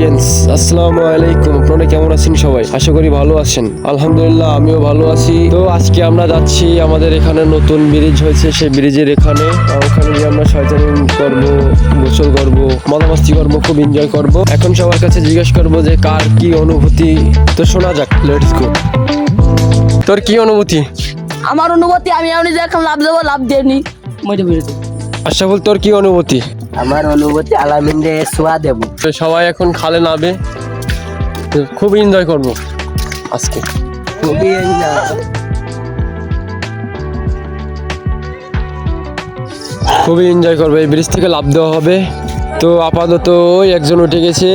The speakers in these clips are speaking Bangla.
ফ্রেন্ডস, আসসালামু আলাইকুম। আপনারা কেমন আছেন সবাই? আশা করি ভালো আছেন। আলহামদুলিল্লাহ, আমিও ভালো আছি। তো আজকে আমরা যাচ্ছি, আমাদের এখানে নতুন ব্রিজ হয়েছে, সেই ব্রিজের ওখানে গিয়ে আমরা শয়তানি করব, গোসল করব, মজামাস্তি করব, খুব এনজয় করব। এখন সবার কাছে জিজ্ঞেস করব যে কার কি অনুভূতি। তো শোনা যাক, লেটস গো। তোর কি অনুভূতি? আমার অনুভূতি, আমি এমনি যে এখন লাভ দেবো, লাভ দেয়নি মরে বেরোতে। আশরাফুল, তোর কি অনুভূতি? আমার অনুভূতি আলামিনরে সোয়া দেব। তো সবাই এখন খালে নামবে, তো খুব এনজয় করব আজকে। খুবই খুবই এনজয় করবে। এই ব্রিজ থেকে লাভ দেওয়া হবে। তো আপাতত ওই একজন উঠে গেছে,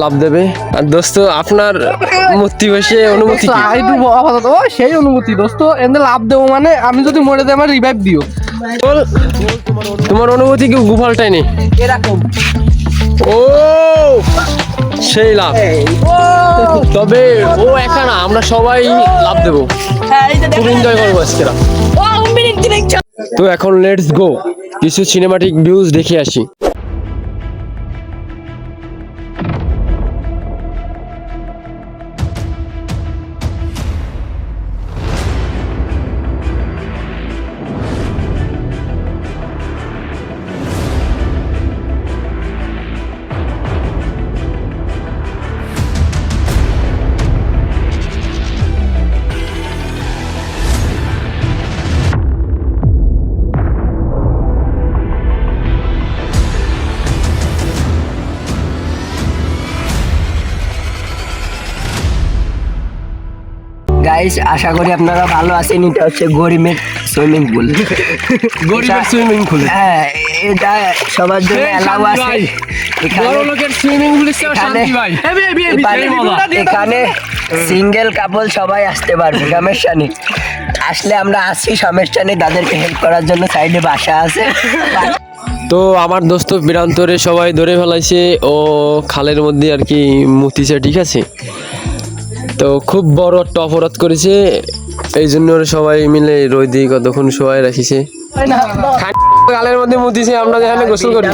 লাভ দেবে। আর দোস্ত, আপনার মোটিভেশন অনুভূতি কি? আপাতত সেই অনুভূতি দোস্ত, এনে লাভ দেবো মানে আমি যদি মরে যাই আমার রিভাইভ দিও। বল, তোমার অনুভূতি কি গুফালটাই নেই? এরকম ও সেই লাভ। তবে ও একা না, আমরা সবাই লাভ দেবো, খুব এনজয় করবো আজকে। তো এখন লেটস গো, কিছু সিনেমাটিক ভিউজ দেখে আসি। গাইস, আশা করি আপনারা ভালো আছেন। এটা হচ্ছে গরিবের সুইমিং পুল। গরিবের সুইমিং পুল। হ্যাঁ, এটা সবার জন্য এলাও আছে। সুইমিং পুল শান্তি ভাই। এখানে সিঙ্গেল কাপল সবাই আসতে পারবে, সমস্যা নেই। আসলে আমরা আসি, সমস্যা নেই। তাদেরকে হেল্প করার জন্য সাইডে বাসা আছে। তো আমার দোস্ত বিরান্তরে সবাই ধরে ফেলাইছে, ও খালের মধ্যে আর কি মুতিছে, ঠিক আছে। তো খুব বড় একটা অপরাধ করেছে, এই জন্য ওরা সবাই মিলে রোদে কতক্ষণ সবাই রাখিছে। গালের মধ্যে মুতিছে, আমরা যেখানে গোসল করি।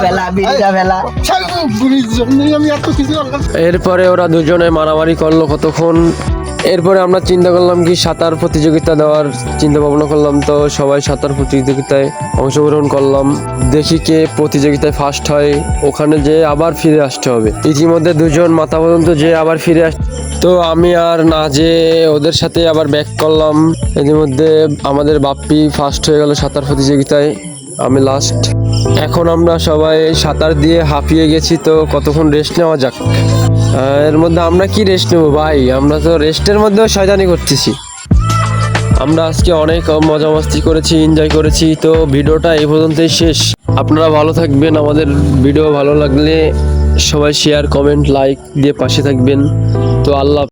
এরপরে ওরা দুজনে মারামারি করলো কতক্ষণ। এরপরে আমরা চিন্তা করলাম কি সাঁতার প্রতিযোগিতা দেওয়ার চিন্তা ভাবনা করলাম। তো সবাই সাঁতার প্রতিযোগিতায় অংশগ্রহণ করলাম, দেখি কে প্রতিযোগিতায় ফার্স্ট হয়। ওখানে যে আবার ফিরে আসতে হবে। ইতিমধ্যে দুজন মাথা পর্যন্ত যে আবার ফিরে আস। তো আমি আর না যে ওদের সাথে আবার ব্যাক করলাম। ইতিমধ্যে আমাদের বাপ্পি ফার্স্ট হয়ে গেল সাঁতার প্রতিযোগিতায়, আমি লাস্ট। এখন আমরা সবাই সাঁতার দিয়ে হাঁপিয়ে গেছি, তো কতক্ষণ রেস্ট নেওয়া যাক। এর মধ্যে আমরা কি রেস্ট নেবো ভাই, আমরা তো রেস্টের মধ্যেও শয়তানি করতেছি। আমরা আজকে অনেক মজা মাস্তি করেছি, এনজয় করেছি। তো ভিডিওটা এই পর্যন্তই শেষ। আপনারা ভালো থাকবেন। আমাদের ভিডিও ভালো লাগলে সবাই শেয়ার, কমেন্ট, লাইক দিয়ে পাশে থাকবেন। তো আল্লাহ।